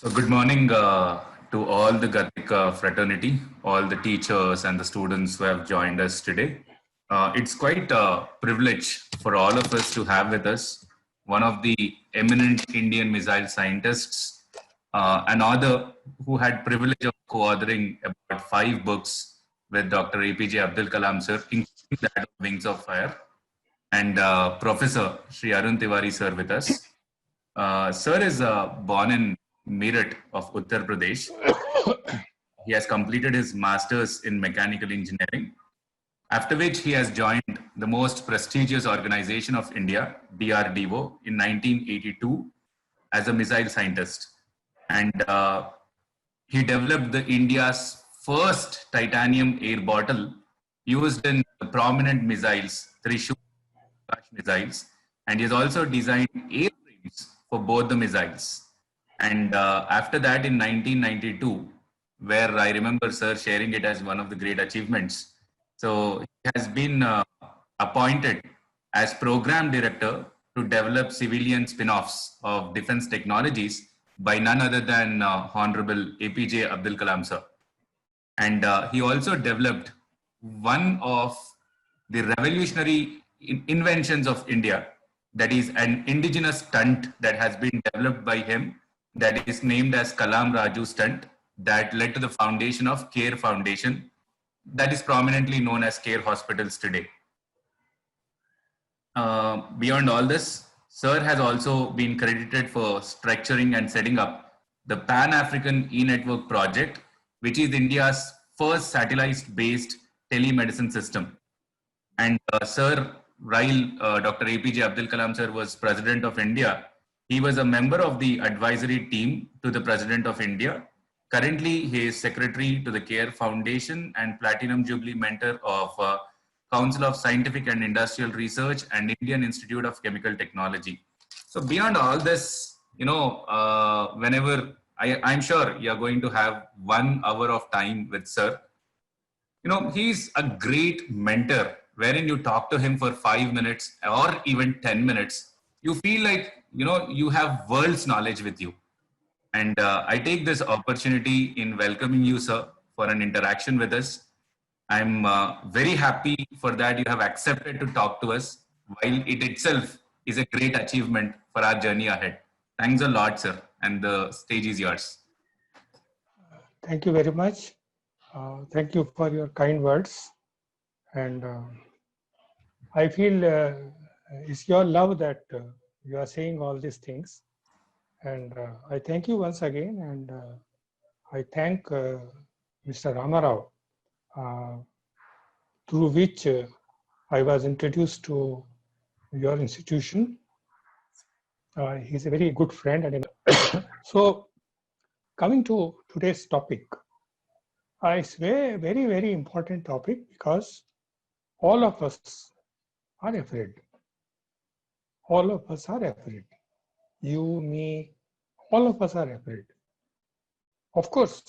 So good morning to all the Gatika fraternity, all the teachers and the students who have joined us today. It's quite a privilege for all of us to have with us one of the eminent Indian missile scientists, an author who had privilege of co-authoring about 5 books with Dr. APJ Abdul Kalam sir, including that of Wings of Fire, and Professor Sri Arun Tiwari sir with us. Sir is born in Meerut of Uttar Pradesh. He has completed his master's in mechanical engineering, after which he has joined the most prestigious organization of India, DRDO, in 1982 as a missile scientist. And he developed the India's first titanium air bottle used in the prominent missiles, Trishul missiles, and he has also designed airframes for both the missiles. And after that, in 1992, where I remember Sir sharing it as one of the great achievements, so he has been appointed as program director to develop civilian spin-offs of defense technologies by none other than Honorable APJ Abdul Kalam sir. And he also developed one of the revolutionary inventions of India, that is an indigenous stunt that has been developed by him, that is named as Kalam Raju stunt, that led to the foundation of CARE Foundation, that is prominently known as CARE Hospitals today. Beyond all this, Sir has also been credited for structuring and setting up the Pan-African e-network project, which is India's first satellite-based telemedicine system. And Sir, while Dr. APJ Abdul Kalam sir was President of India, he was a member of the advisory team to the President of India. Currently, he is Secretary to the CARE Foundation and Platinum Jubilee Mentor of Council of Scientific and Industrial Research and Indian Institute of Chemical Technology. So beyond all this, whenever I'm sure you're going to have 1 hour of time with Sir. He's a great mentor wherein you talk to him for 5 minutes or even 10 minutes. You feel like, you have world's knowledge with you. And I take this opportunity in welcoming you, sir, for an interaction with us. I'm very happy for that you have accepted to talk to us, while it itself is a great achievement for our journey ahead. Thanks a lot, sir, and the stage is yours. Thank you very much. Thank you for your kind words. And I feel it's your love that you are saying all these things. And I thank you once again. And I thank Mr. Ramarao, through which I was introduced to your institution. He's a very good friend. And so coming to today's topic, it's a very, very important topic because all of us are afraid. All of us are afraid. You, me, all of us are afraid. Of course,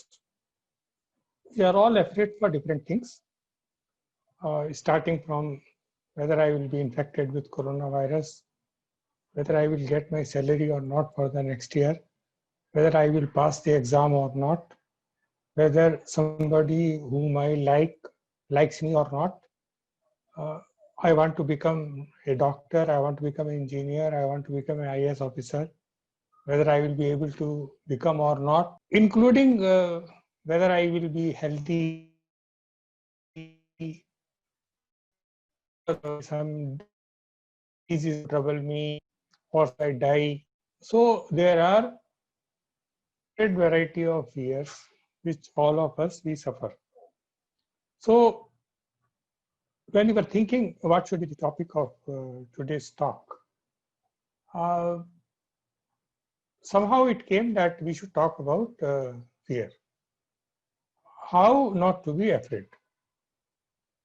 we are all afraid for different things, starting from whether I will be infected with coronavirus, whether I will get my salary or not for the next year, whether I will pass the exam or not, whether somebody whom I likes me or not. I want to become a doctor, I want to become an engineer, I want to become an IAS officer, whether I will be able to become or not, including whether I will be healthy, some disease trouble me, or if I die. So there are a variety of fears which all of us we suffer. So when you were thinking what should be the topic of today's talk, somehow it came that we should talk about fear. How not to be afraid.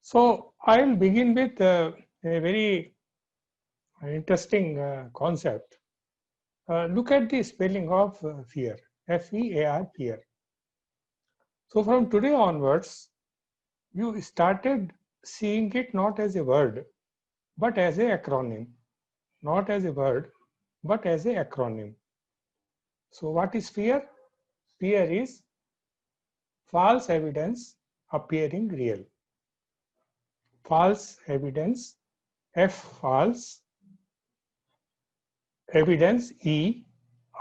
So I'll begin with a very interesting concept. Look at the spelling of fear, F-E-A-R, fear. So from today onwards, you started seeing it not as a word, but as an acronym. Not as a word, but as an acronym. So what is fear? fear is false evidence appearing real. False evidence, F false, evidence E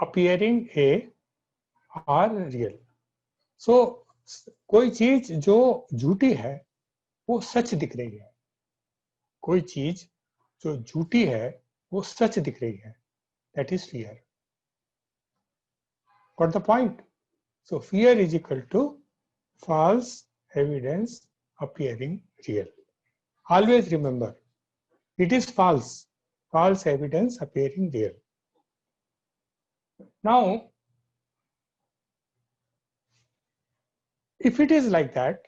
appearing A are real. So कोई चीज जो झूठी है वो सच दिख रही है. कोई चीज जो झूठी है वो सच दिख रही है. That is fear. Got the point? So fear is equal to false evidence appearing real. Always remember, it is false. False evidence appearing real. Now, if it is like that,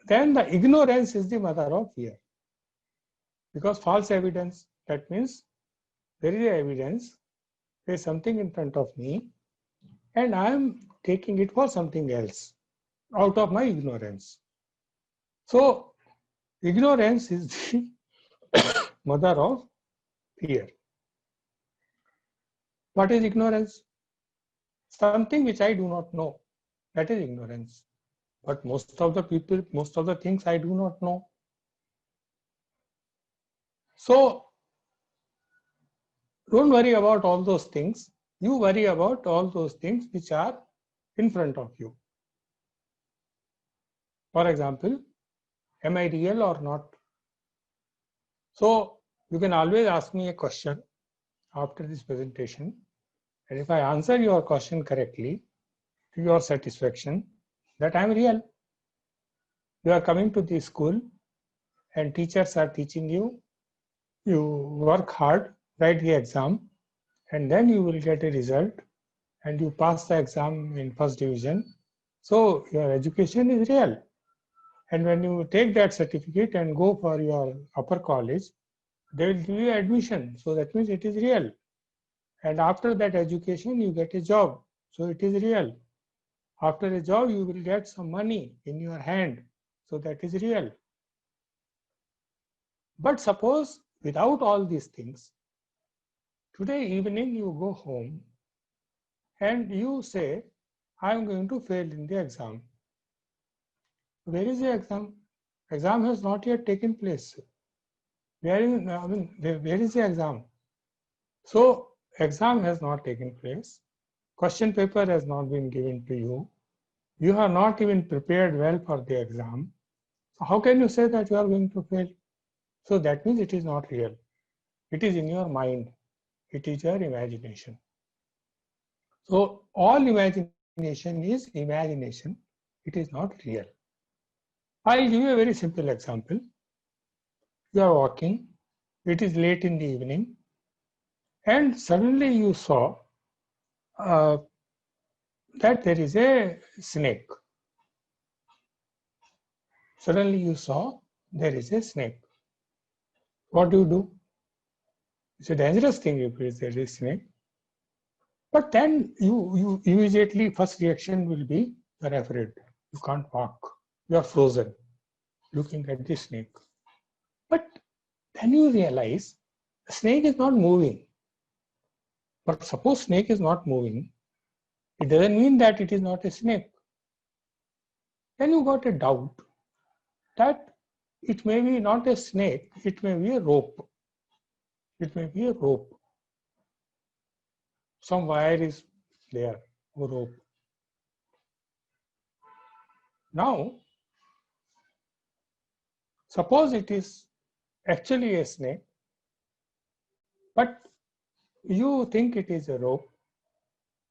then the ignorance is the mother of fear. Because false evidence, that means there is evidence, there is something in front of me, and I am taking it for something else out of my ignorance. So, ignorance is the mother of fear. What is ignorance? Something which I do not know. That is ignorance. But most of the people, most of the things I do not know. So, don't worry about all those things. You worry about all those things which are in front of you. For example, am I real or not? So, you can always ask me a question after this presentation. And if I answer your question correctly, to your satisfaction, that I am real. You are coming to the school and teachers are teaching you. You work hard, write the exam, and then you will get a result and you pass the exam in first division. So your education is real. And when you take that certificate and go for your upper college, they will give you admission. So that means it is real. And after that education, you get a job. So it is real. After a job, you will get some money in your hand. So that is real. But suppose without all these things, today evening you go home and you say, I am going to fail in the exam. Where is the exam? Exam has not yet taken place. Where is the exam? So exam has not taken place. Question paper has not been given to you. You have not even prepared well for the exam. So how can you say that you are going to fail? So that means it is not real. It is in your mind. It is your imagination. So all imagination is imagination. It is not real. I'll give you a very simple example. You are walking. It is late in the evening. And suddenly you saw that there is a snake. Suddenly you saw there is a snake. What do? It's a dangerous thing if there is a snake. But then you immediately, first reaction will be, you are afraid. You can't walk. You are frozen looking at the snake. But then you realize the snake is not moving. But suppose snake is not moving, it doesn't mean that it is not a snake. Then you got a doubt that it may be not a snake, it may be a rope. It may be a rope. Some wire is there, a rope. Now, suppose it is actually a snake, but you think it is a rope.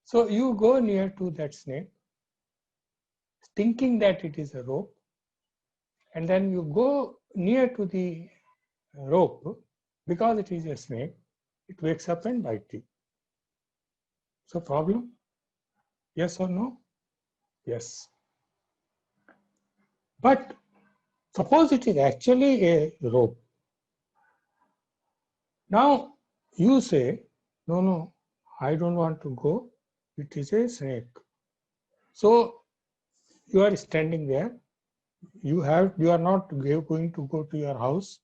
So you go near to that snake, thinking that it is a rope, and then you go near to the rope because it is a snake, it wakes up and bites you. So problem? Yes or no? Yes. But suppose it is actually a rope. Now you say, no, I don't want to go. It is a snake. So you are standing there. You are not going to go to your house,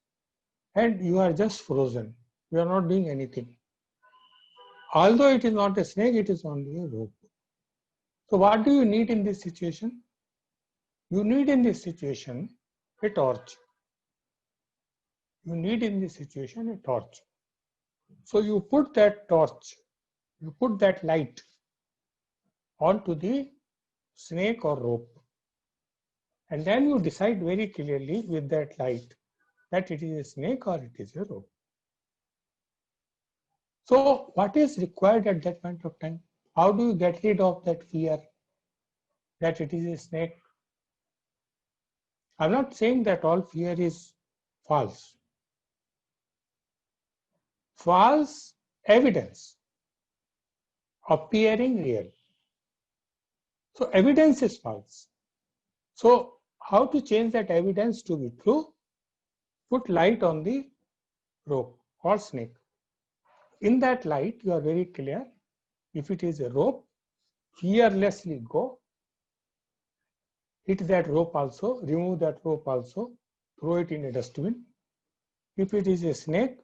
and you are just frozen. You are not doing anything. although it is not a snake, it is only a rope. So what do you need in this situation? You need in this situation a torch. You need in this situation a torch. So you put that torch, you put that light onto the snake or rope. And then you decide very clearly with that light that it is a snake or it is a rope. So what is required at that point of time? How do you get rid of that fear that it is a snake? I'm not saying that all fear is false. False evidence appearing real. So evidence is false. So how to change that evidence to be true? Put light on the rope or snake. In that light, you are very clear. If it is a rope, fearlessly go. Hit that rope also, remove that rope also, throw it in a dustbin. If it is a snake,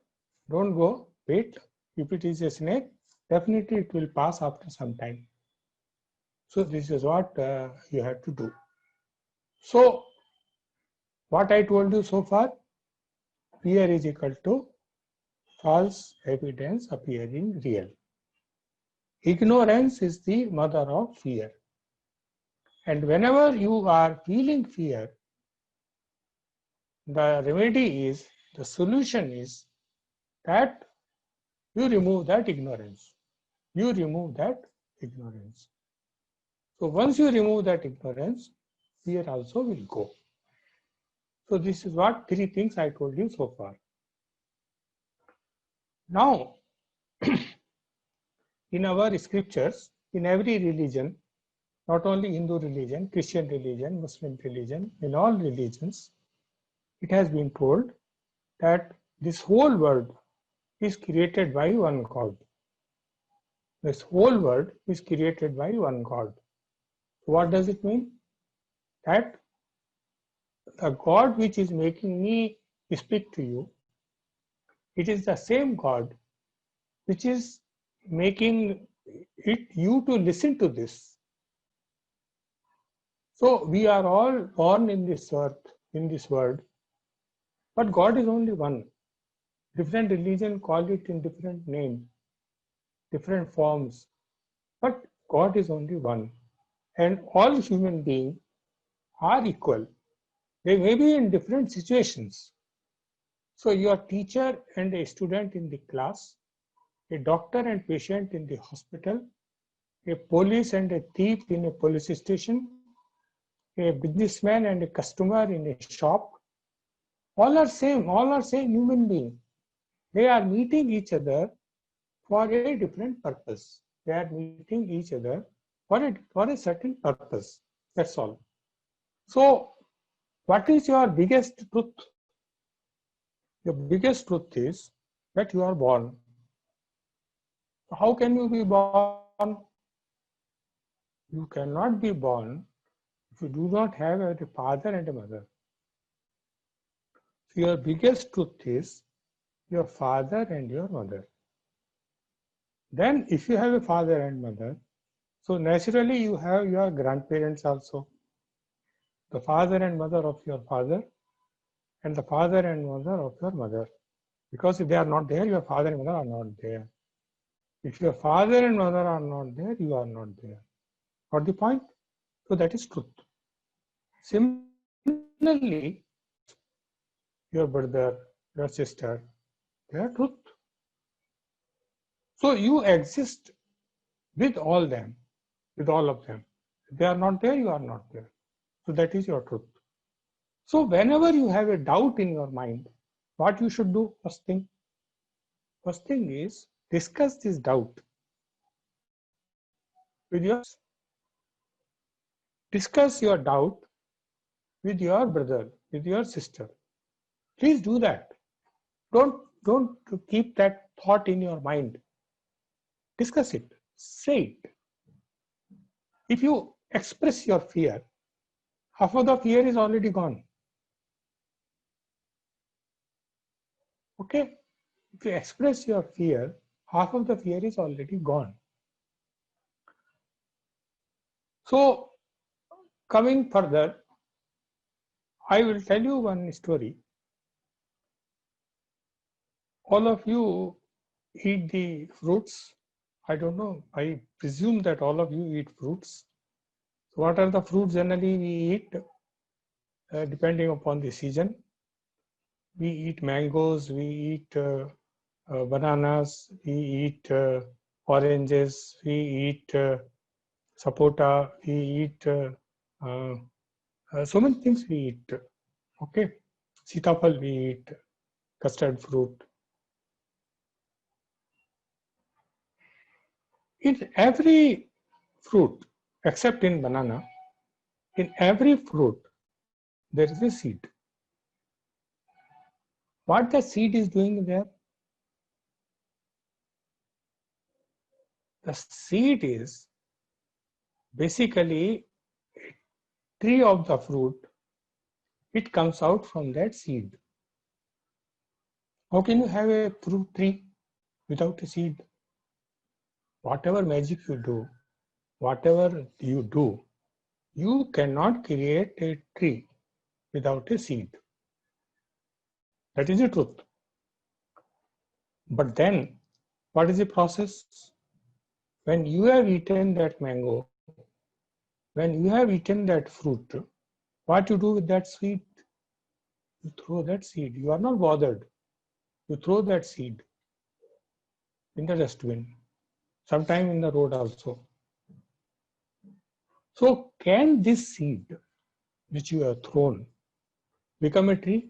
don't go, wait. If it is a snake, definitely it will pass after some time. So this is what you have to do. So what I told you so far, fear is equal to false evidence appearing real. Ignorance is the mother of fear. And whenever you are feeling fear, the remedy is, the solution is that you remove that ignorance. You remove that ignorance. So once you remove that ignorance, fear also will go. So this is what 3 things I told you so far. Now, in our scriptures, in every religion, not only Hindu religion, Christian religion, Muslim religion, in all religions, it has been told that this whole world is created by one God. This whole world is created by one God. What does it mean? That the God which is making me speak to you, it is the same God which is making you to listen to this. So we are all born in this earth, in this world, but God is only one. Different religions call it in different names, different forms, but God is only one. And all human beings are equal. They may be in different situations. So your teacher and a student in the class, a doctor and patient in the hospital, a police and a thief in a police station, a businessman and a customer in a shop, all are same human beings. They are meeting each other for a different purpose. They are meeting each other for a certain purpose. That's all. So, what is your biggest truth? Your biggest truth is that you are born. How can you be born? You cannot be born if you do not have a father and a mother. So your biggest truth is your father and your mother. Then if you have a father and mother, so naturally you have your grandparents also. The father and mother of your father and the father and mother of your mother. Because if they are not there, your father and mother are not there. If your father and mother are not there, you are not there. Got the point? So that is truth. Similarly, your brother, your sister, they are truth. So you exist with all them, with all of them. If they are not there, you are not there. So that is your truth. So whenever you have a doubt in your mind, what you should do first thing? First thing is discuss this doubt with your, discuss your doubt with your brother, with your sister. Please do that. Don't keep that thought in your mind. Discuss it. Say it. If you express your fear, half of the fear is already gone. Okay? If you express your fear, half of the fear is already gone. So, coming further, I will tell you one story. All of you eat the fruits. I don't know. I presume that all of you eat fruits. So what are the fruits generally we eat? Depending upon the season. We eat mangoes, we eat bananas, we eat oranges, we eat sapota, we eat so many things we eat. Okay, sitapal we eat, custard fruit. In every fruit, except in banana, in every fruit there is a seed. What the seed is doing there? The seed is basically a tree of the fruit. It comes out from that seed. How can you have a fruit tree without a seed? Whatever magic you do, whatever you do, you cannot create a tree without a seed. That is the truth. But then, what is the process? When you have eaten that mango, when you have eaten that fruit, what you do with that seed? You throw that seed. You are not bothered. You throw that seed in the dustbin, sometime in the road also. So can this seed which you have thrown become a tree?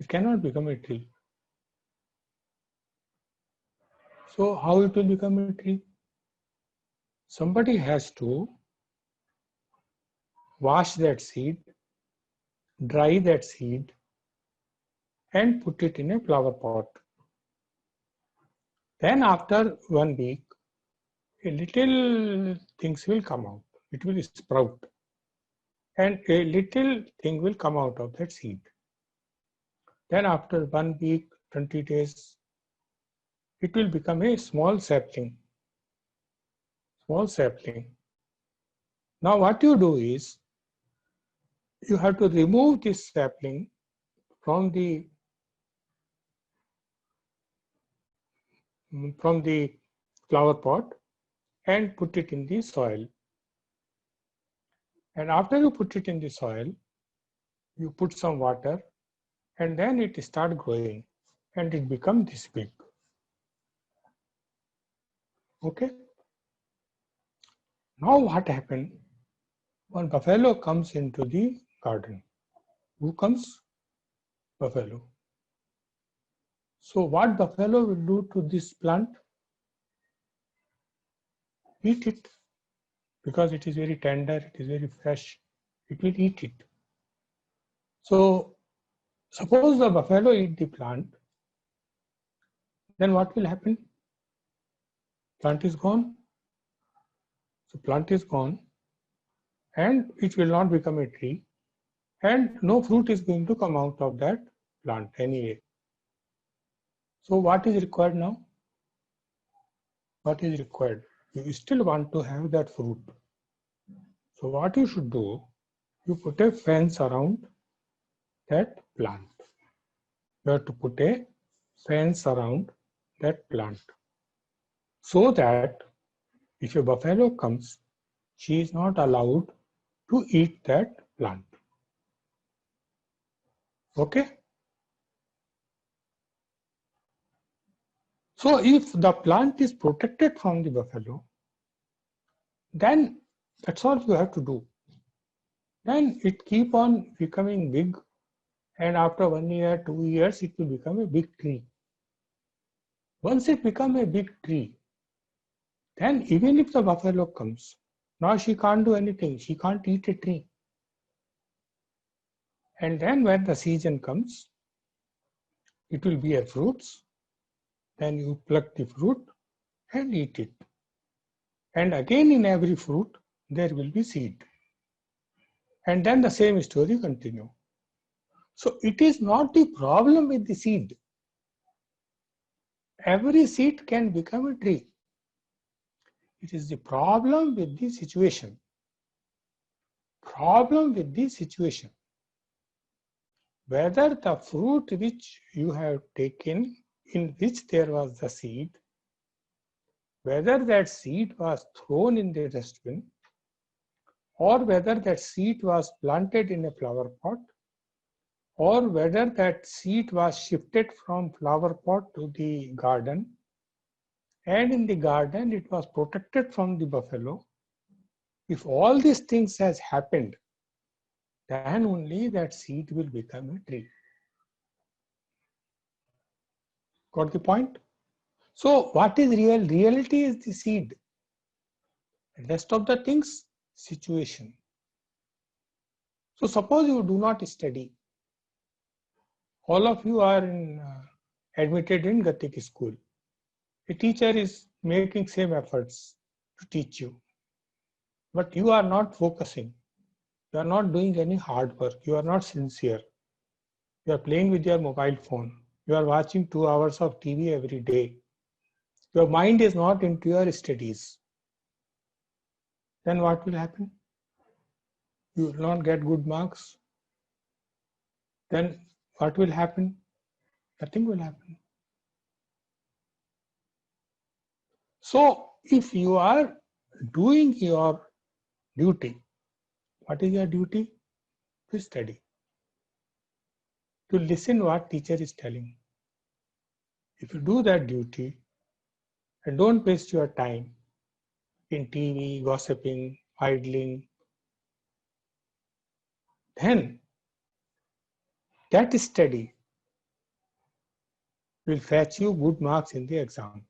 It cannot become a tree. So how it will become a tree? Somebody has to wash that seed, dry that seed, and put it in a flower pot. Then after 1 week, a little things will come out. It will sprout. And a little thing will come out of that seed. Then after 1 week, 20 days, it will become a small sapling. Small sapling. Now what you do is, you have to remove this sapling from the flower pot and put it in the soil. And after you put it in the soil, you put some water, and then it start growing and it becomes this big. Okay. Now what happened? One buffalo comes into the garden. Who comes? Buffalo. So what buffalo will do to this plant? Eat it. Because it is very tender, it is very fresh. It will eat it. So suppose the buffalo eat the plant, then what will happen? Plant is gone. So plant is gone and it will not become a tree, and no fruit is going to come out of that plant anyway. So what is required now? What is required? You still want to have that fruit. So what you should do, you put a fence around that plant. You have to put a fence around that plant, so that if a buffalo comes, she is not allowed to eat that plant. Okay? So if the plant is protected from the buffalo, then that's all you have to do. Then it keep on becoming big, and after 1 year, 2 years, it will become a big tree. Once it becomes a big tree, then even if the buffalo comes, now she can't do anything. She can't eat a tree. And then when the season comes, it will be a fruits. Then you pluck the fruit and eat it. And again in every fruit, there will be seed. And then the same story continue. So it is not the problem with the seed. every seed can become a tree. It is the problem with the situation. Problem with the situation. Whether the fruit which you have taken, in which there was the seed, whether that seed was thrown in the dustbin, or whether that seed was planted in a flower pot, or whether that seed was shifted from flower pot to the garden, and in the garden it was protected from the buffalo. If all these things has happened, then only that seed will become a tree. Got the point? So what is real? Reality is the seed. The rest of the things, situation. So suppose you do not study. All of you are admitted in Gatik school. A teacher is making same efforts to teach you. But you are not focusing. You are not doing any hard work. You are not sincere. You are playing with your mobile phone. You are watching 2 hours of TV every day. Your mind is not into your studies. Then what will happen? You will not get good marks. Then what will happen? Nothing will happen. So if you are doing your duty, what is your duty? To study. To listen what teacher is telling. If you do that duty and don't waste your time in TV, gossiping, idling, then that study will fetch you good marks in the exam.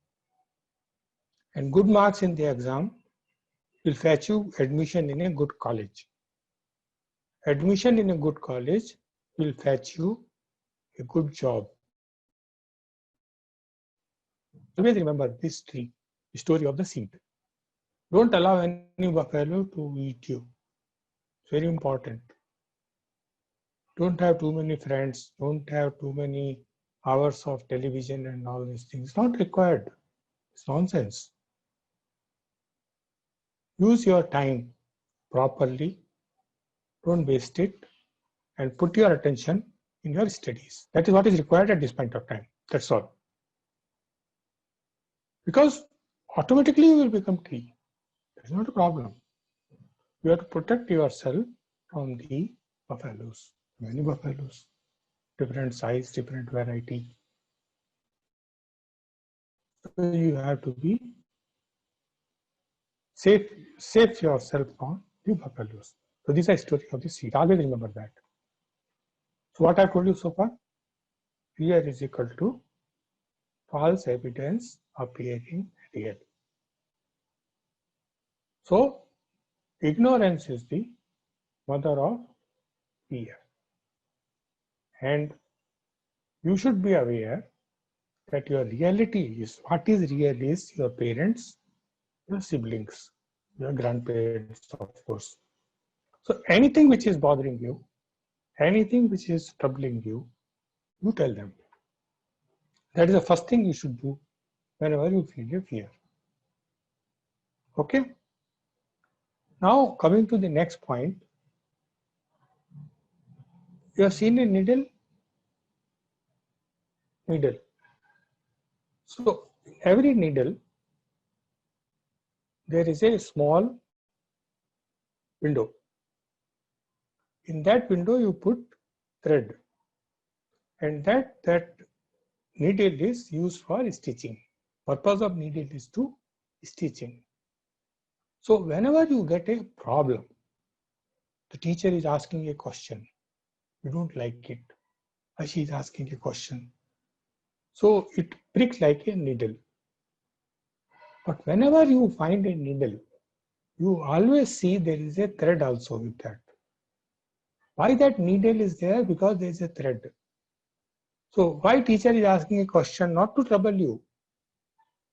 And good marks in the exam will fetch you admission in a good college. Admission in a good college will fetch you a good job. Always remember this tree, the story of the seed. Don't allow any buffalo to eat you. It's very important. Don't have too many friends. Don't have too many hours of television and all these things. It's not required. It's nonsense. Use your time properly. Don't waste it. And put your attention in your studies. That is what is required at this point of time. That's all. Because automatically you will become tree. That is not a problem. You have to protect yourself from the buffaloes. Many buffaloes. Different size, different variety. So you have to be safe yourself from the buffaloes. So this is a story of the seed. Always remember that. So what I told you so far, fear is equal to false evidence appearing real. So ignorance is the mother of fear. And you should be aware that your reality is, what is real is your parents, your siblings, your grandparents, of course. So anything which is bothering you, anything which is troubling you, you tell them. That is the first thing you should do whenever you feel a fear. Okay? Now coming to the next point, you have seen a needle? Needle. So every needle, there is a small window. In that window you put thread, and that needle is used for stitching. Purpose of needle is to stitching. So whenever you get a problem, the teacher is asking a question, you don't like it, or she is asking a question. So it pricks like a needle. But whenever you find a needle, you always see there is a thread also with that. Why that needle is there? Because there is a thread. So why teacher is asking a question? Not to trouble you,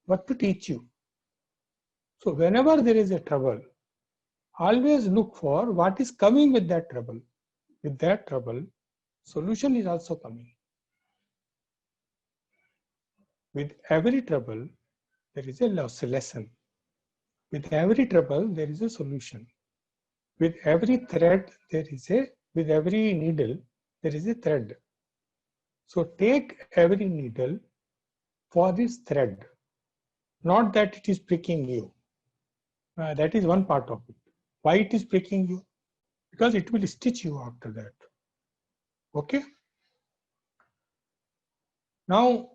but to teach you. So whenever there is a trouble, always look for what is coming with that trouble. With that trouble, solution is also coming. With every trouble, there is a lesson. With every trouble, there is a solution. With every thread, with every needle, there is a thread. So take every needle for this thread, not that it is pricking you. That is one part of it. Why it is pricking you? Because it will stitch you after that. Okay? Now,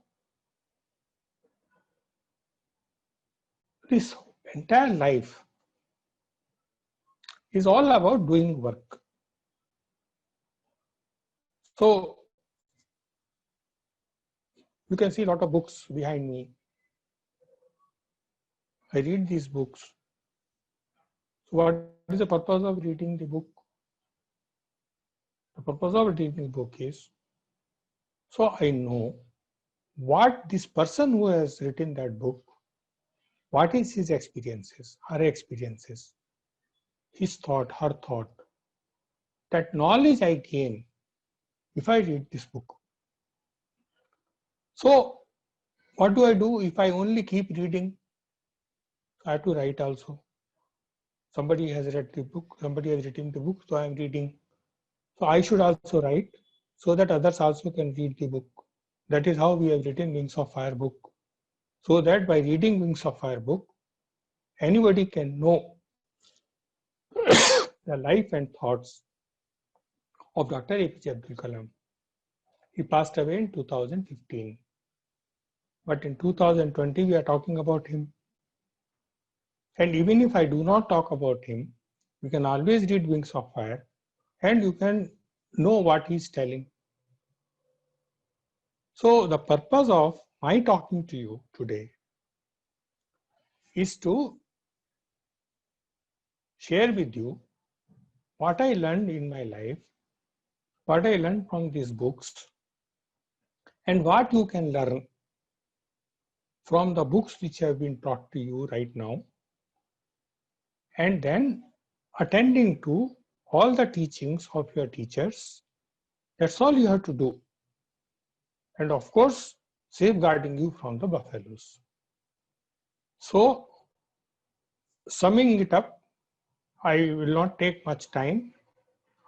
this entire life is all about doing work. So, you can see a lot of books behind me. I read these books. So what is the purpose of reading the book? The purpose of reading the book is so I know what this person who has written that book, what is his experiences, her experiences, his thought, her thought. That knowledge I gain if I read this book. So what do I do if I only keep reading? I have to write also. Somebody has read the book, somebody has written the book, so I am reading. So I should also write so that others also can read the book. That is how we have written Wings of Fire book. So that by reading Wings of Fire book, anybody can know the life and thoughts of Dr. APJ Abdul Kalam. He passed away in 2015. But in 2020, we are talking about him. And even if I do not talk about him, you can always read Wings of Fire and you can know what he's telling. So the purpose of my talking to you today is to share with you what I learned in my life, what I learned from these books, and what you can learn from the books which have been taught to you right now, and then attending to all the teachings of your teachers. That's all you have to do. And of course, safeguarding you from the buffaloes. So, summing it up, I will not take much time.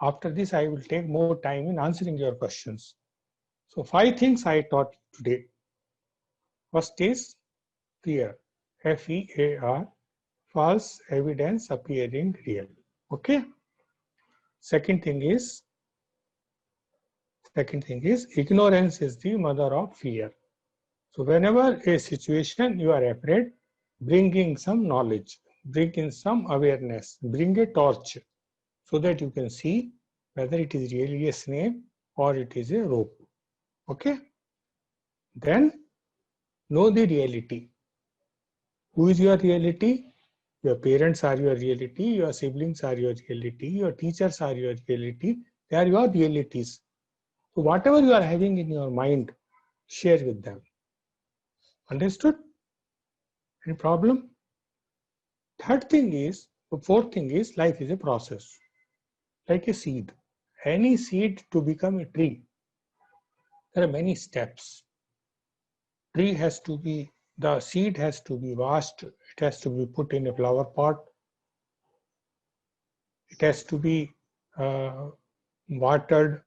After this, I will take more time in answering your questions. So 5 things I taught today. First is fear, F-E-A-R, false evidence appearing real. Okay. Second thing is ignorance is the mother of fear. So whenever a situation you are afraid, bring in some knowledge, bring in some awareness, bring a torch so that you can see whether it is really a snake or it is a rope. Okay. Then know the reality. Who is your reality? Your parents are your reality, your siblings are your reality, your teachers are your reality, they are your realities. So whatever you are having in your mind, share with them. Understood? Any problem? Fourth thing is life is a process, like a seed. Any seed to become a tree, there are many steps. The seed has to be washed, it has to be put in a flower pot, it has to be watered,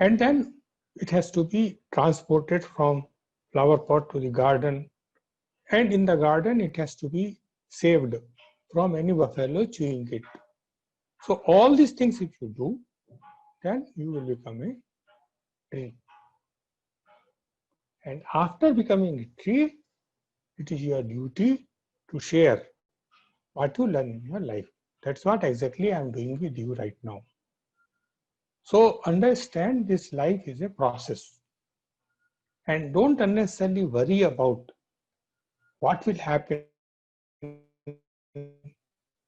and then it has to be transported from flower pot to the garden, and in the garden it has to be saved from any buffalo chewing it. So all these things if you do, then you will become a tree. And after becoming a tree, it is your duty to share what you learn in your life. That's what exactly I am doing with you right now. So understand this life is a process. And don't unnecessarily worry about what will happen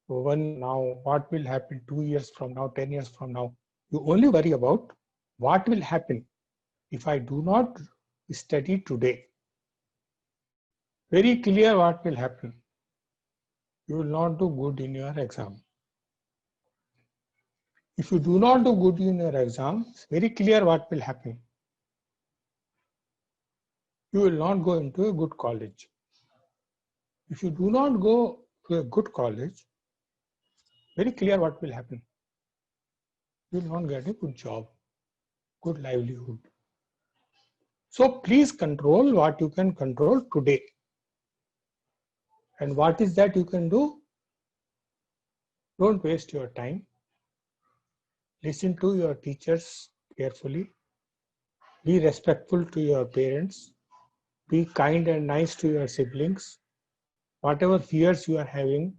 1 now, what will happen 2 years from now, 10 years from now. You only worry about what will happen if I do not study today. Very clear what will happen. You will not do good in your exam. If you do not do good in your exam, it's very clear what will happen. you will not go into a good college. If you do not go to a good college, very clear what will happen. You will not get a good job, good livelihood. So please control what you can control today. And what is that you can do? Don't waste your time. Listen to your teachers carefully. Be respectful to your parents. Be kind and nice to your siblings. Whatever fears you are having,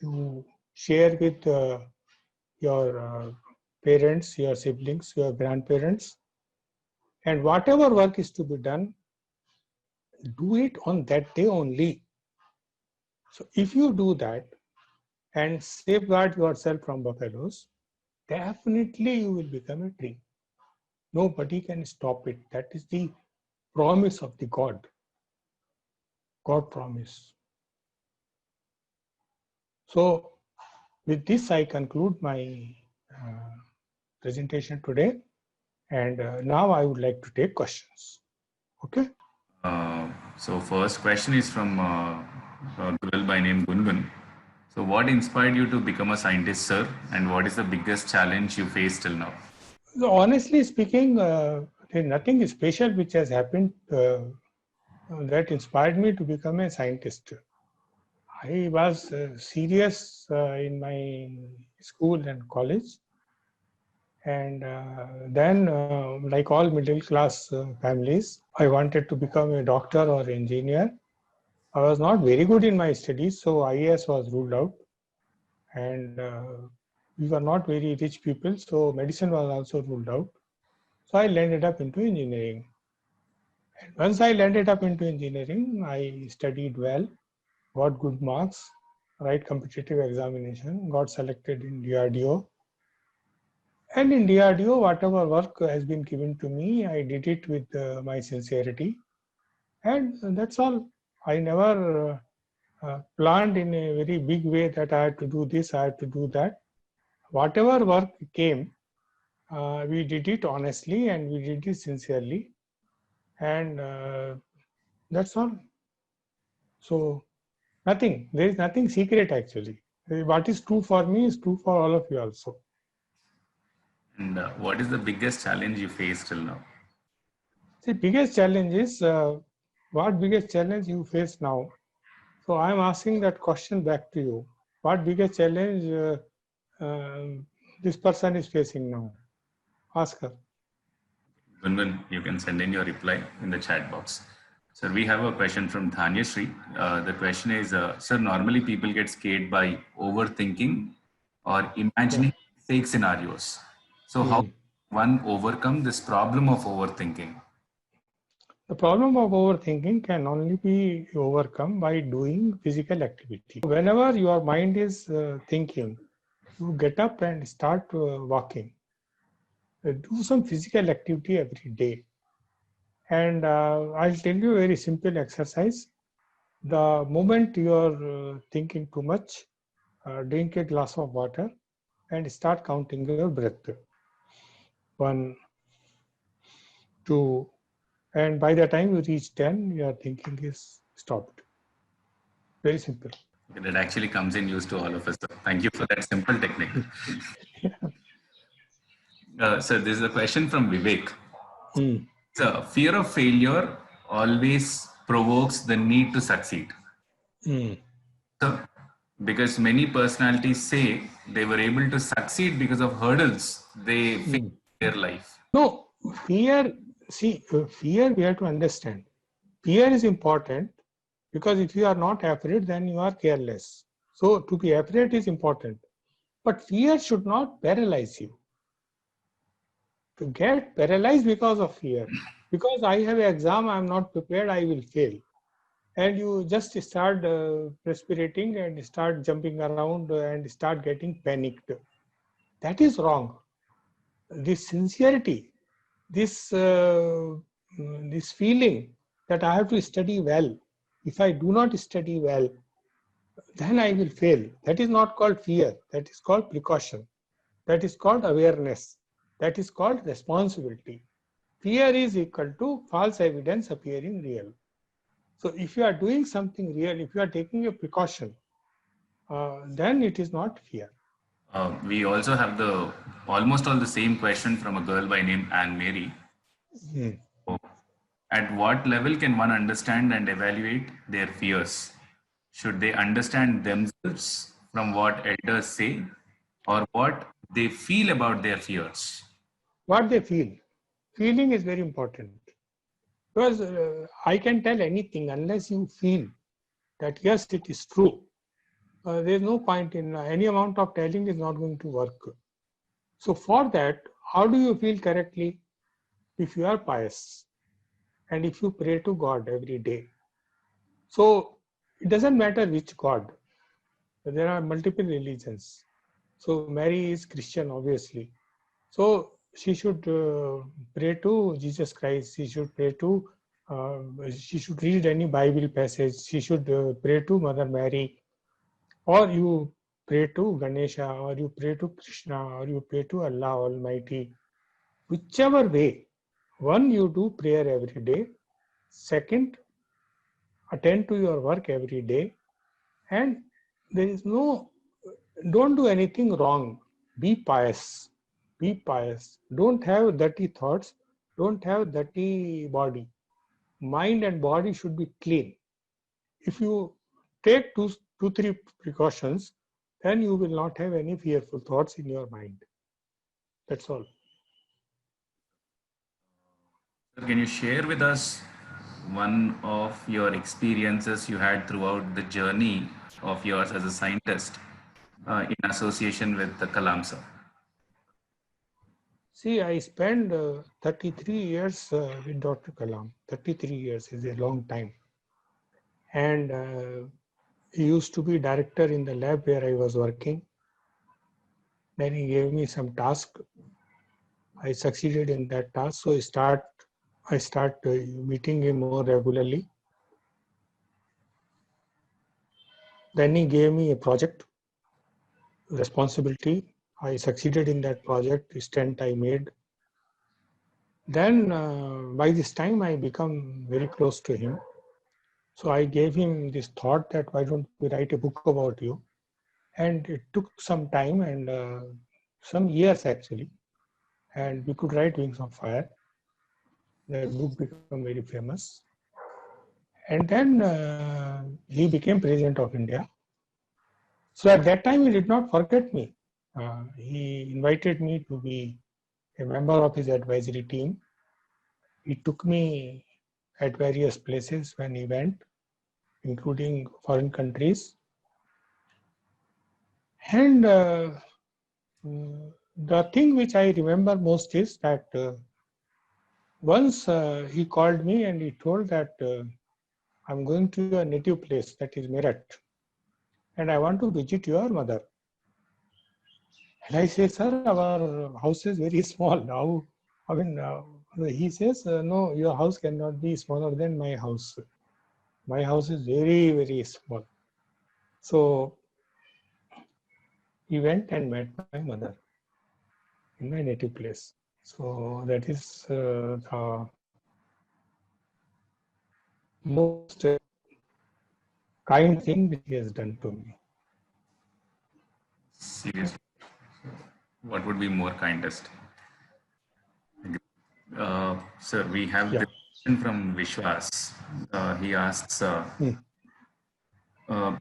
you share with your parents, your siblings, your grandparents. And whatever work is to be done, do it on that day only. So if you do that and safeguard yourself from buffaloes, definitely you will become a tree. Nobody can stop it. That is the promise of the God. God promise. So with this, I conclude my presentation today. And now I would like to take questions. Okay. So first question is from a girl by name Gungun. So what inspired you to become a scientist, sir? And what is the biggest challenge you faced till now? So honestly speaking, there's nothing special which has happened that inspired me to become a scientist. I was serious in my school and college. And then, like all middle class families, I wanted to become a doctor or engineer. I was not very good in my studies, so IAS was ruled out. And we were not very rich people, so medicine was also ruled out. So I landed up into engineering. And once I landed up into engineering, I studied well, got good marks, write competitive examination, got selected in DRDO. And in DRDO, whatever work has been given to me, I did it with my sincerity. And that's all. I never planned in a very big way that I had to do this, I had to do that. Whatever work came, we did it honestly and we did it sincerely. And that's all. So nothing, there is nothing secret actually. What is true for me is true for all of you also. And what is the biggest challenge you faced till now? The biggest challenge is, what biggest challenge you face now? So I'm asking that question back to you. What biggest challenge this person is facing now? Ask her. Gungun, you can send in your reply in the chat box. Sir, we have a question from Dhanya Shri. The question is, sir, normally people get scared by overthinking or imagining fake scenarios. So how one overcome this problem of overthinking? The problem of overthinking can only be overcome by doing physical activity. Whenever your mind is thinking, you get up and start walking. Do some physical activity every day. And I'll tell you a very simple exercise. The moment you are thinking too much, drink a glass of water and start counting your breath. 1, 2, and by the time you reach 10, your thinking is stopped. Very simple. That actually comes in use to all of us. Sir. Thank you for that simple technique. Sir, this is a question from Vivek. So, fear of failure always provokes the need to succeed. So, because many personalities say they were able to succeed because of hurdles they faced in their life. No, fear, see, fear we have to understand. Fear is important because if you are not afraid, then you are careless. So to be afraid is important. But fear should not paralyze you. To get paralyzed because of fear. Because I have an exam, I am not prepared, I will fail. And you just start respirating and start jumping around and start getting panicked. That is wrong. This sincerity, this feeling that I have to study well. If I do not study well, then I will fail. That is not called fear. That is called precaution. That is called awareness. That is called responsibility. fear is equal to false evidence appearing real. So if you are doing something real, if you are taking a precaution, then it is not fear. We also have the almost all the same question from a girl by name Anne Mary. Hmm. At what level can one understand and evaluate their fears? Should they understand themselves from what elders say or what they feel about their fears? What they feel. Feeling is very important. Because I can tell anything unless you feel that yes, it is true. There is no point in any amount of telling is not going to work. So for that, how do you feel correctly? If you are pious and if you pray to God every day. So it doesn't matter which God. There are multiple religions. So Mary is Christian, obviously. So she should pray to Jesus Christ. She should read any Bible passage. She should pray to Mother Mary, or you pray to Ganesha, or you pray to Krishna, or you pray to Allah Almighty. Whichever way, one, you do prayer every day. Second, attend to your work every day, and there is no, don't do anything wrong. Be pious. Be pious. Don't have dirty thoughts. Don't have dirty body. Mind and body should be clean. If you take three precautions, then you will not have any fearful thoughts in your mind. That's all. Can you share with us one of your experiences you had throughout the journey of yours as a scientist in association with the Kalam sir? See, I spent 33 years with Dr. Kalam. 33 years is a long time. And he used to be director in the lab where I was working. Then he gave me some task. I succeeded in that task. So I start meeting him more regularly. Then he gave me a project responsibility. I succeeded in that project, the stent I made. Then by this time I become very close to him. So I gave him this thought that why don't we write a book about you? And it took some time and some years actually. And we could write Wings of Fire. That book became very famous. And then he became president of India. So at that time, he did not forget me. He invited me to be a member of his advisory team. He took me at various places when he went, including foreign countries. And the thing which I remember most is that once he called me and he told that I'm going to your native place, that is Meerut, and I want to visit your mother. And I say, sir, our house is very small now. I mean, he says, no, your house cannot be smaller than my house. My house is very, very small. So he went and met my mother in my native place. So that is the most kind thing which he has done to me. Seriously, what would be more kindest? Sir, we have this question from Vishwas. He asks, sir, how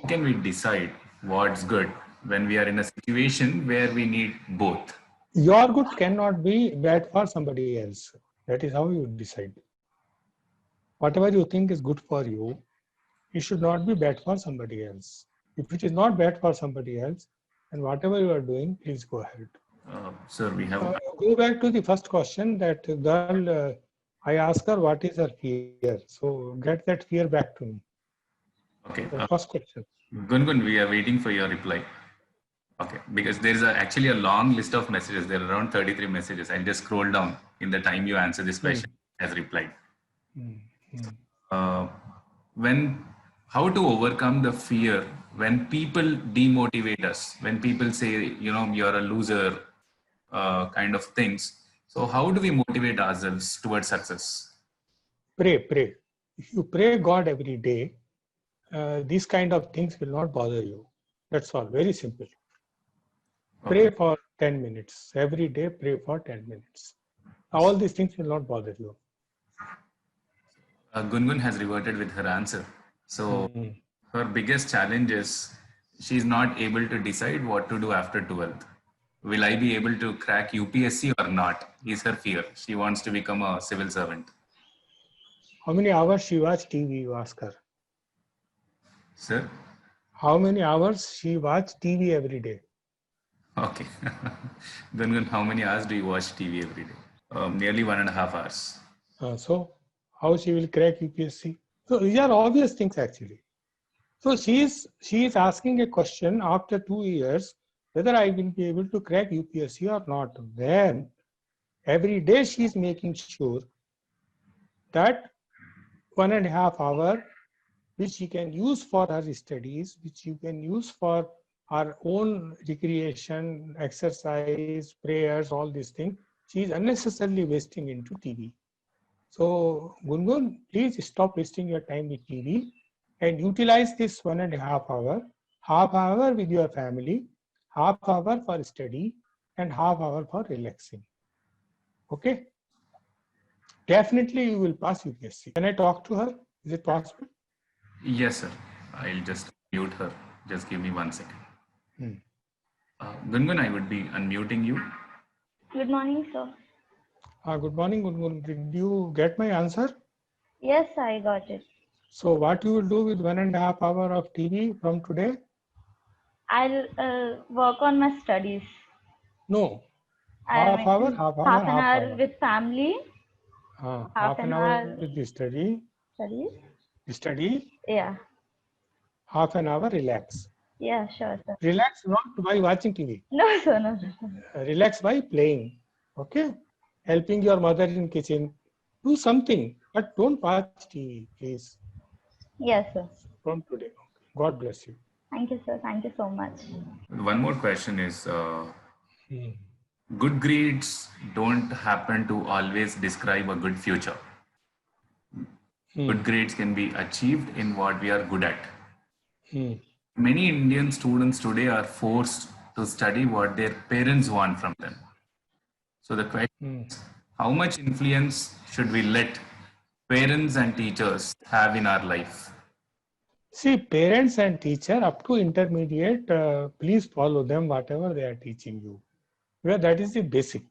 can we decide what's good when we are in a situation where we need both? Your good cannot be bad for somebody else. That is how you decide. Whatever you think is good for you, it should not be bad for somebody else. If it is not bad for somebody else, then whatever you are doing, please go ahead. Sir, we have. Go back to the first question that girl, I asked her what is her fear. So get that fear back to me. Okay. The first question. Gungun, we are waiting for your reply. Okay, because there is actually a long list of messages. There are around 33 messages. I'll just scroll down in the time you answer this question as replied. When how to overcome the fear when people demotivate us, when people say, you know, you're a loser, kind of things. So how do we motivate ourselves towards success? Pray. If you pray God every day, these kind of things will not bother you. That's all. Very simple. Pray Okay. for 10 minutes. Every day, pray for 10 minutes. All these things will not bother you. Gungun has reverted with her answer. So Hmm. her biggest challenge is she's not able to decide what to do after 12th. Will I be able to crack UPSC or not? Is her fear. She wants to become a civil servant. How many hours she watch TV, you ask her. Sir? How many hours she watch TV every day? Okay. Gungun, how many hours do you watch TV every day? Nearly 1.5 hours. So how she will crack UPSC? So these are obvious things actually. So she is asking a question after 2 years whether I will be able to crack UPSC or not. Then every day she is making sure that 1.5 hour which she can use for her studies, which you can use for her own recreation, exercise, prayers, all these things, she is unnecessarily wasting into TV. So, Gungun, please stop wasting your time with TV and utilize this 1.5 hour, half hour with your family, half hour for study, and half hour for relaxing. Okay? Definitely you will pass UPSC. Can I talk to her? Is it possible? Yes, sir. I'll just mute her. Just give me 1 second. Hmm. Gungun, I would be unmuting you. Good morning, sir. Good morning, Gungun. Did you get my answer? Yes, I got it. So what you will do with 1.5 hour of TV from today? I'll work on my studies. No. I Half hour, mentioned half hour, half an half hour hour. with family, half Half an an hour hour with the study, studies. Yeah, half an hour relax. yeah, sure, sir. Relax not by watching TV. No, sir, no, sir. Relax by playing. Okay? Helping your mother in kitchen. Do something, but don't watch TV, please. Yes, sir. From today. God bless you. Thank you, sir. Thank you so much. One more question is Hmm. good grades don't happen to always describe a good future. Good grades can be achieved in what we are good at. Hmm. Many Indian students today are forced to study what their parents want from them. So the question is, how much influence should we let parents and teachers have in our life? See, parents and teacher up to intermediate, please follow them whatever they are teaching you. Well, that is the basic.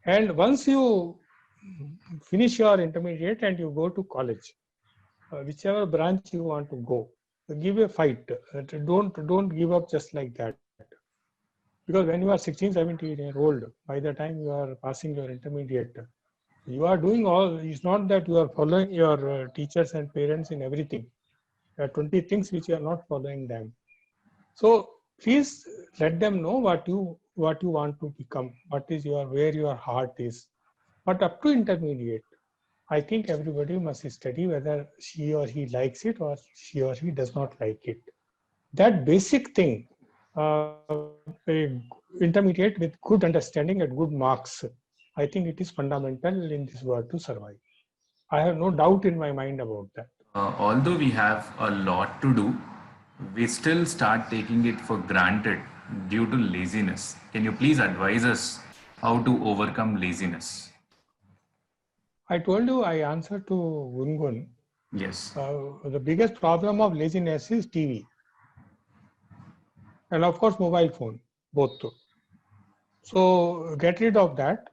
And once you finish your intermediate and you go to college, whichever branch you want to go, give a fight. Don't give up just like that. Because when you are 16, 17-year old, by the time you are passing your intermediate, you are doing all. It's not that you are following your teachers and parents in everything. There are 20 things which you are not following them. So please let them know what you want to become, what is where your heart is. But up to intermediate, I think everybody must study whether she or he likes it or she or he does not like it. That basic thing, a intermediate with good understanding and good marks, I think it is fundamental in this world to survive. I have no doubt in my mind about that. Although we have a lot to do, we still start taking it for granted due to laziness. Can you please advise us how to overcome laziness? I told you I answered to Gungun. Yes. The biggest problem of laziness is TV. And of course, mobile phone, both. So get rid of that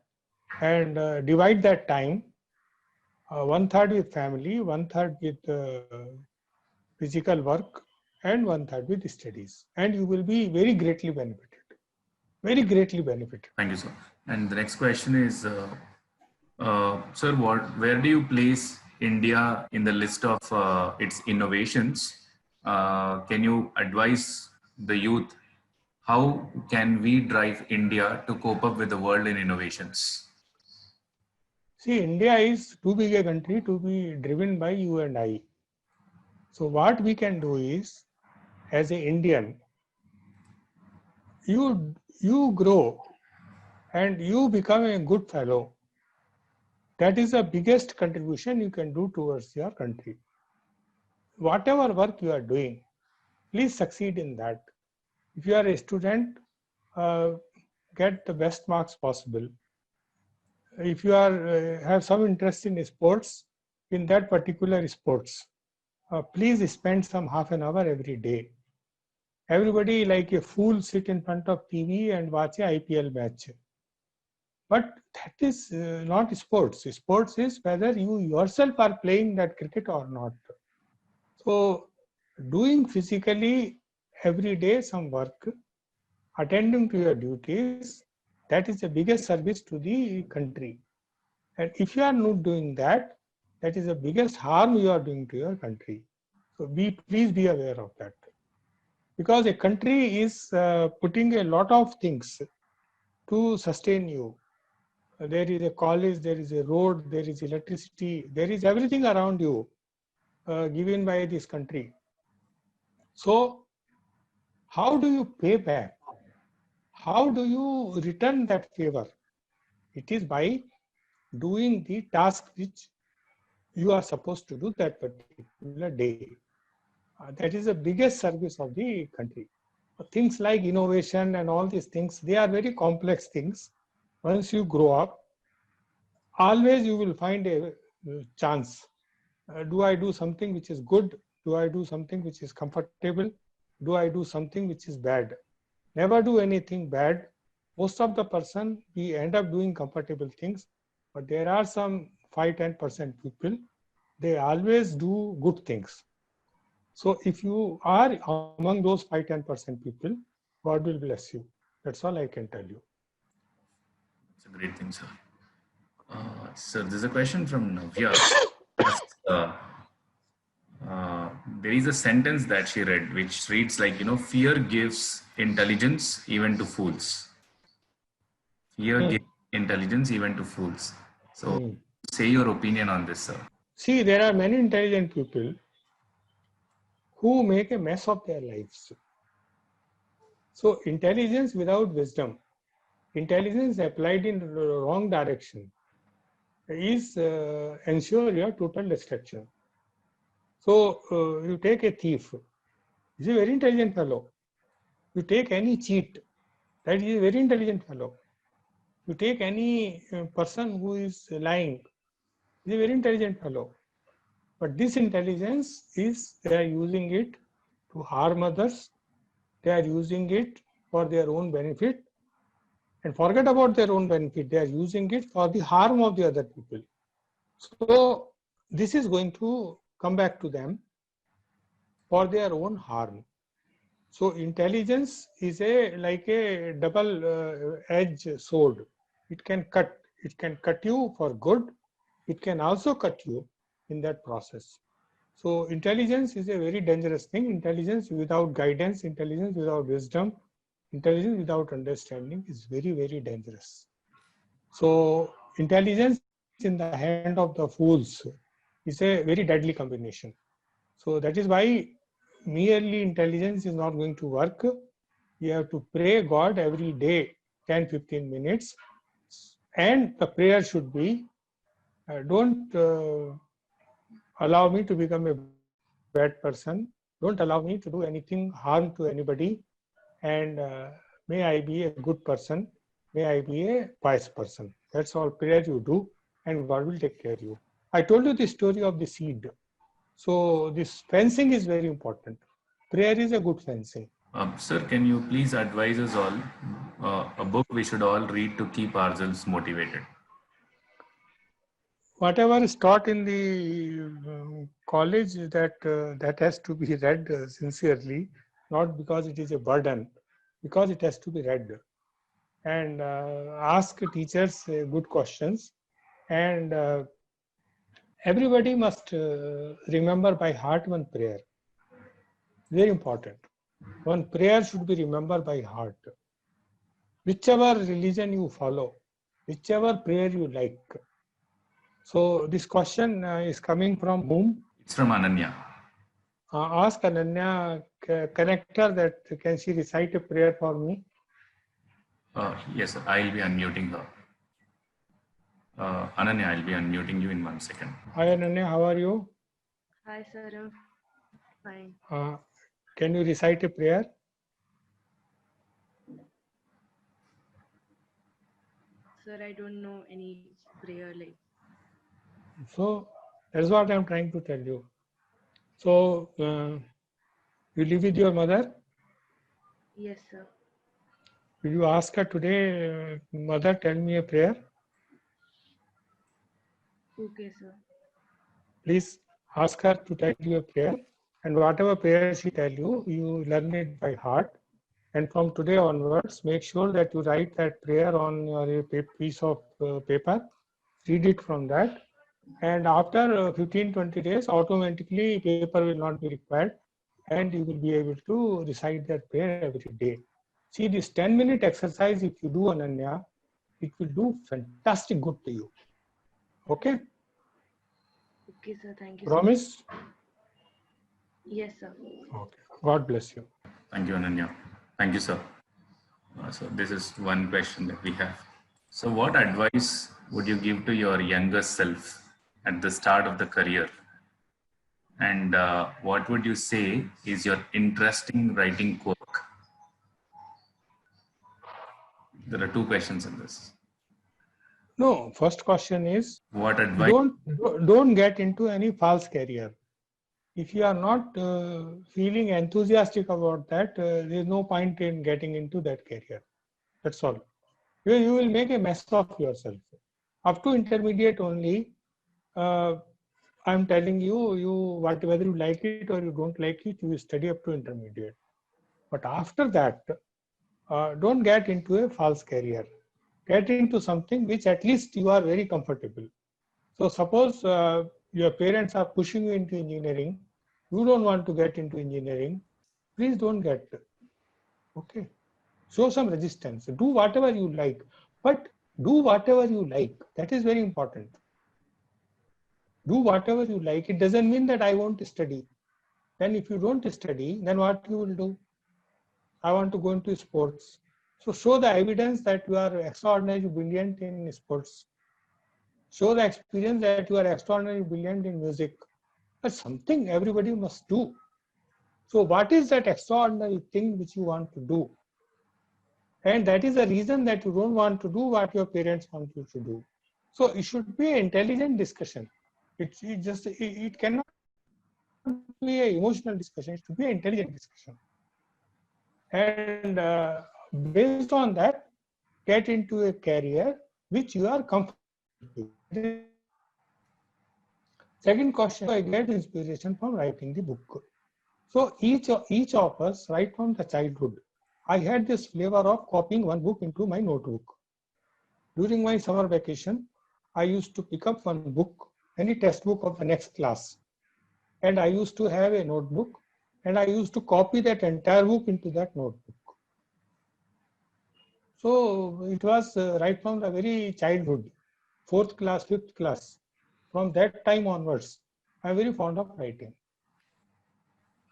and divide that time, 1/3 with family, 1/3 with physical work, and 1/3 with studies. And you will be very greatly benefited. Very greatly benefited. Thank you, sir. And the next question is, sir, where do you place India in the list of its innovations? Can you advise the youth how can we drive India to cope up with the world in innovations? See, India is too big a country to be driven by you and I. So what we can do is, as an Indian, you grow and you become a good fellow, that is the biggest contribution you can do towards your country. Whatever work you are doing, please succeed in that. If you are a student, uh, get the best marks possible. If you are have some interest in sports, in that particular sports, please spend some half an hour every day. Everybody like a fool sit in front of TV and watch a IPL match. But that is not sports. Sports is whether you yourself are playing that cricket or not. So doing physically every day some work, attending to your duties, that is the biggest service to the country. And if you are not doing that, that is the biggest harm you are doing to your country. So please be aware of that. Because a country is putting a lot of things to sustain you. There is a college, there is a road, there is electricity, there is everything around you given by this country. So how do you pay back? How do you return that favor? It is by doing the task which you are supposed to do that particular day. That is the biggest service of the country. Things like innovation and all these things, they are very complex things. Once you grow up, always you will find a chance. Do I do something which is good? Do I do something which is comfortable? Do I do something which is bad? Never do anything bad. Most of the person, we end up doing comfortable things, but there are some 5-10% people, they always do good things. So if you are among those 5-10% people, God will bless you. That's all I can tell you. It's a great thing, sir. So there's a question from Navya. uh, there is a sentence that she read which reads like, fear gives intelligence even to fools. Fear gives intelligence even to fools. So say your opinion on this, sir. See, there are many intelligent people who make a mess of their lives. So intelligence without wisdom, intelligence applied in the wrong direction is ensure your total destruction. So you take a thief, he's a very intelligent fellow. You take any cheat, that is a very intelligent fellow. You take any person who is lying, he's a very intelligent fellow. But this intelligence is, they are using it to harm others, they are using it for their own benefit, and forget about their own benefit, they are using it for the harm of the other people. So this is going to come back to them for their own harm. So intelligence is like a double-edged sword. It can cut you for good. It can also cut you in that process. So intelligence is a very dangerous thing. Intelligence without guidance, intelligence without wisdom, intelligence without understanding is very, very dangerous. So intelligence in the hand of the fools is a very deadly combination. So that is why merely intelligence is not going to work. You have to pray God every day 10-15 minutes, and the prayer should be don't allow me to become a bad person, don't allow me to do anything harm to anybody, and may I be a good person, may I be a wise person. That's all prayer you do, and God will take care of you. I told you the story of the seed. So this fencing is very important. Prayer is a good fencing. Sir, can you please advise us all a book we should all read to keep ourselves motivated? Whatever is taught in the college, that has to be read sincerely, not because it is a burden, because it has to be read. And ask teachers good questions. And everybody must remember by heart one prayer. Very important. One prayer should be remembered by heart. Whichever religion you follow, whichever prayer you like. So this question is coming from whom? It's from Ananya. Ask Ananya, connect her that can she recite a prayer for me? Yes, sir. I'll be unmuting her. Ananya, I'll be unmuting you in 1 second. Hi Ananya, how are you? Hi, sir. I'm fine. Can you recite a prayer? Sir, I don't know any prayer like. So that's what I'm trying to tell you. So you live with your mother? Yes, sir. Will you ask her today, mother, tell me a prayer? Okay, sir. Please ask her to tell you a prayer. And whatever prayer she tell you, you learn it by heart. And from today onwards, make sure that you write that prayer on your piece of paper, read it from that. And after 15-20 days, automatically paper will not be required and you will be able to recite that prayer every day. See, this 10-minute exercise, if you do, Ananya, it will do fantastic good to you. Okay? Okay, sir. Thank you Promise? so much. Yes, sir. Okay. God bless you. Thank you, Ananya. Thank you, sir. So this is one question that we have. So what advice would you give to your younger self at the start of the career? And what would you say is your interesting writing quirk? There are two questions in this. No, first question is, What advice? don't get into any false career. If you are not feeling enthusiastic about that, there is no point in getting into that career. That's all. You will make a mess of yourself. Up to intermediate only, I'm telling you whether you like it or you don't like it, you study up to intermediate. But after that, don't get into a false career. Get into something which at least you are very comfortable. So suppose your parents are pushing you into engineering, you don't want to get into engineering, please don't get. Okay. Show some resistance. Do whatever you like, but do whatever you like. That is very important. Do whatever you like. It doesn't mean that I want to study. Then if you don't study, then what you will do? I want to go into sports. So show the evidence that you are extraordinarily brilliant in sports. Show the experience that you are extraordinarily brilliant in music. That's something everybody must do. So what is that extraordinary thing which you want to do? And that is the reason that you don't want to do what your parents want you to do. So it should be an intelligent discussion. It cannot be an emotional discussion. It should be an intelligent discussion. And based on that, get into a career which you are comfortable with. Second question, I get inspiration from writing the book. So each of us, right from the childhood, I had this flavor of copying one book into my notebook. During my summer vacation, I used to pick up one book, any textbook of the next class. And I used to have a notebook and I used to copy that entire book into that notebook. So it was right from the very childhood, 4th class, 5th class. From that time onwards, I'm very fond of writing.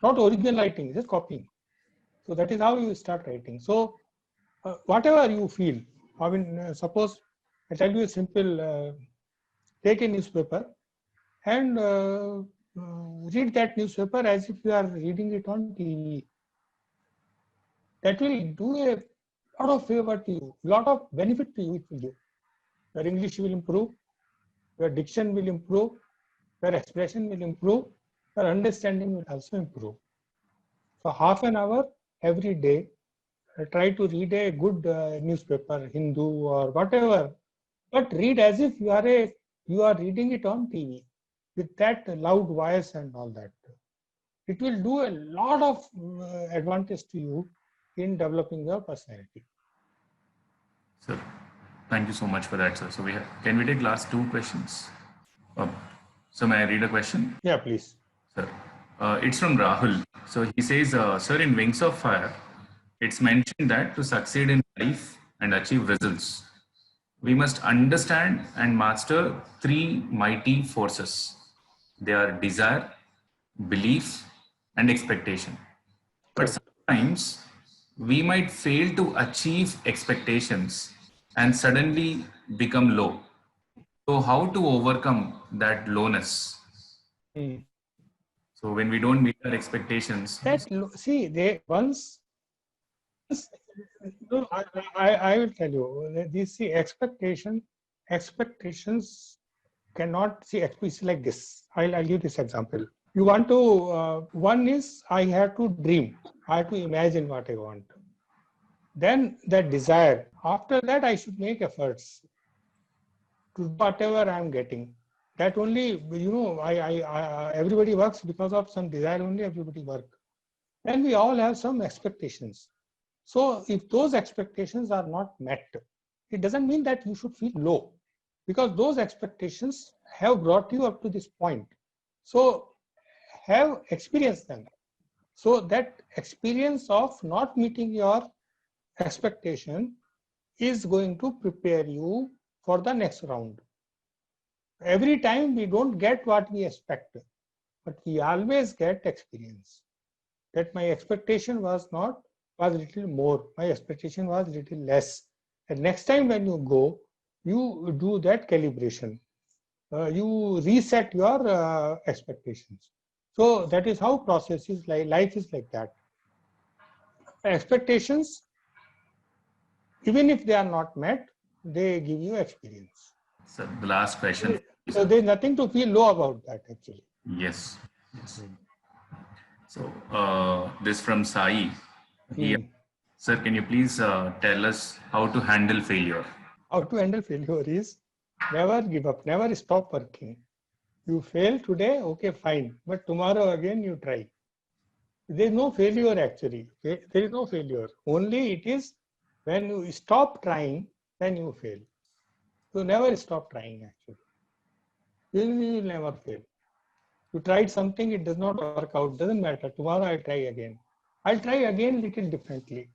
Not original writing, just copying. So that is how you start writing. So whatever you feel, I mean, suppose I tell you a simple, take a newspaper and read that newspaper as if you are reading it on TV. That will do a lot of favor to you, lot of benefit to you it will do. Your English will improve, your diction will improve, your expression will improve, your understanding will also improve. So half an hour every day, try to read a good newspaper, Hindu or whatever, but read as if you are reading it on TV with that loud voice and all that. It will do a lot of advantage to you in developing your personality. Sir, thank you so much for that, sir. So can we take last two questions? So may I read a question? Yeah, please. Sir, it's from Rahul. So he says, sir, in Wings of Fire, it's mentioned that to succeed in life and achieve results, we must understand and master three mighty forces. They are desire, belief, and expectation. But Correct. sometimes we might fail to achieve expectations and suddenly become low. So, how to overcome that lowness? Mm. So, when we don't meet our expectations, See, they once. No, I will tell you. These see expectations cannot see it's like this. I'll give this example. You want to. One is I have to dream. I have to imagine what I want. Then that desire. After that, I should make efforts to do whatever I'm getting. That only, everybody works because of some desire only, everybody work. And we all have some expectations. So if those expectations are not met, it doesn't mean that you should feel low, because those expectations have brought you up to this point. So have experienced them. So that experience of not meeting your expectation is going to prepare you for the next round. Every time we don't get what we expect, but we always get experience. That my expectation was little more, my expectation was little less. And next time when you go, you do that calibration. You reset your expectations. So that is how process is like, life is like that. Expectations, even if they are not met, they give you experience. so the last question. So there's nothing to feel low about that actually. Yes. Yes. So this from Sai. Sir, can you please tell us how to handle failure? How to handle failure is never give up, never stop working. You fail today, okay, fine. But tomorrow again you try. There is no failure actually. There is no failure. Only it is when you stop trying, then you fail. So never stop trying actually. You will never fail. You tried something, it does not work out, doesn't matter. Tomorrow I'll try again. I'll try again little differently.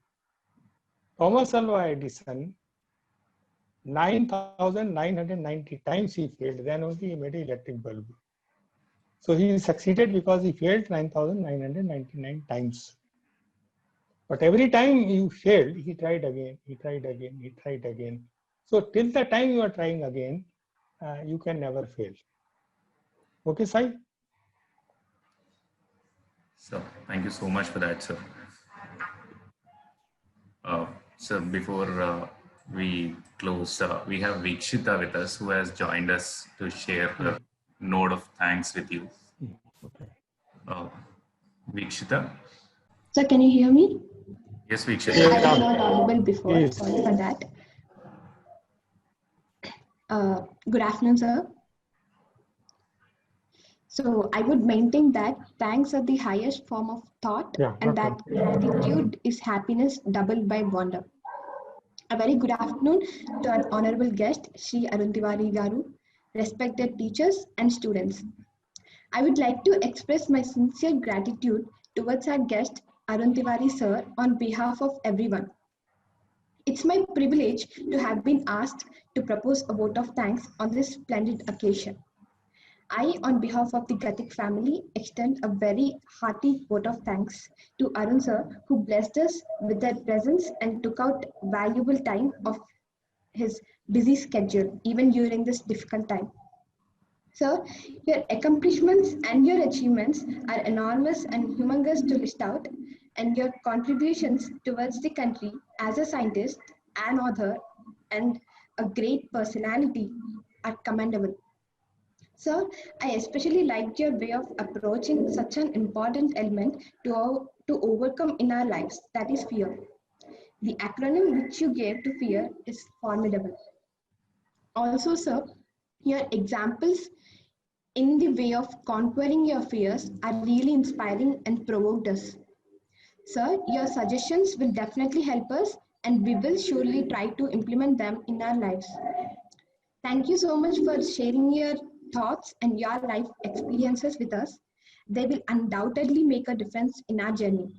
Thomas Alva Edison, 9,990 times he failed, then only he made an electric bulb. So he succeeded because he failed 9,999 times. But every time you failed, he tried again, he tried again, he tried again. So till the time you are trying again, you can never fail. Okay, Sai? So thank you so much for that, sir. So before we close, we have Vikshita with us, who has joined us to share her note of thanks with you. Okay. Vikshita? Sir, can you hear me? Yes, Vikshita. I was not audible before. Yes. Sorry for that. Good afternoon, sir. So I would maintain that thanks are the highest form of thought, and that gratitude is happiness doubled by wonder. A very good afternoon to our honorable guest, Shri Arun Tiwari Garu, respected teachers and students. I would like to express my sincere gratitude towards our guest, Arun Tiwari sir, on behalf of everyone. It's my privilege to have been asked to propose a vote of thanks on this splendid occasion. I, on behalf of the Gatik family, extend a very hearty vote of thanks to Arun sir, who blessed us with their presence and took out valuable time of his busy schedule, even during this difficult time. Sir, your accomplishments and your achievements are enormous and humongous to list out, and your contributions towards the country as a scientist, an author, and a great personality are commendable. Sir, I especially liked your way of approaching such an important element to overcome in our lives, that is fear. The acronym which you gave to fear is formidable. Also, sir, your examples in the way of conquering your fears are really inspiring and provoked us. Sir, your suggestions will definitely help us, and we will surely try to implement them in our lives. Thank you so much for sharing your thoughts and your life experiences with us. They will undoubtedly make a difference in our journey.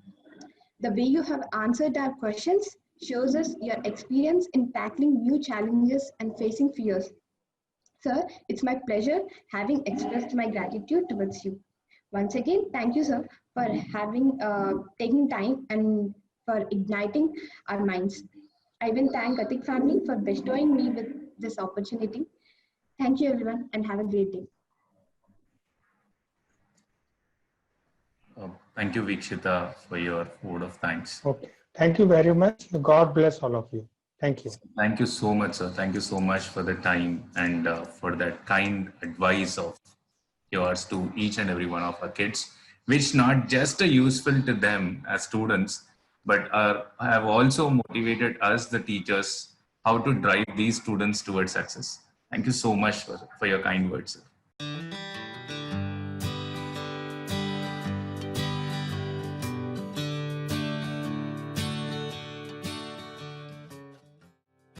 The way you have answered our questions shows us your experience in tackling new challenges and facing fears. Sir, it's my pleasure having expressed my gratitude towards you. Once again, thank you, sir, for having taking time and for igniting our minds. I will thank Gatik family for bestowing me with this opportunity. Thank you everyone and have a great day. Thank you, Vikshita, for your word of thanks. Okay. Thank you very much. God bless all of you. Thank you. Thank you so much, sir. Thank you so much for the time and for that kind advice of yours to each and every one of our kids, which not just are useful to them as students, but have also motivated us, the teachers, how to drive these students towards success. Thank you so much for your kind words, sir.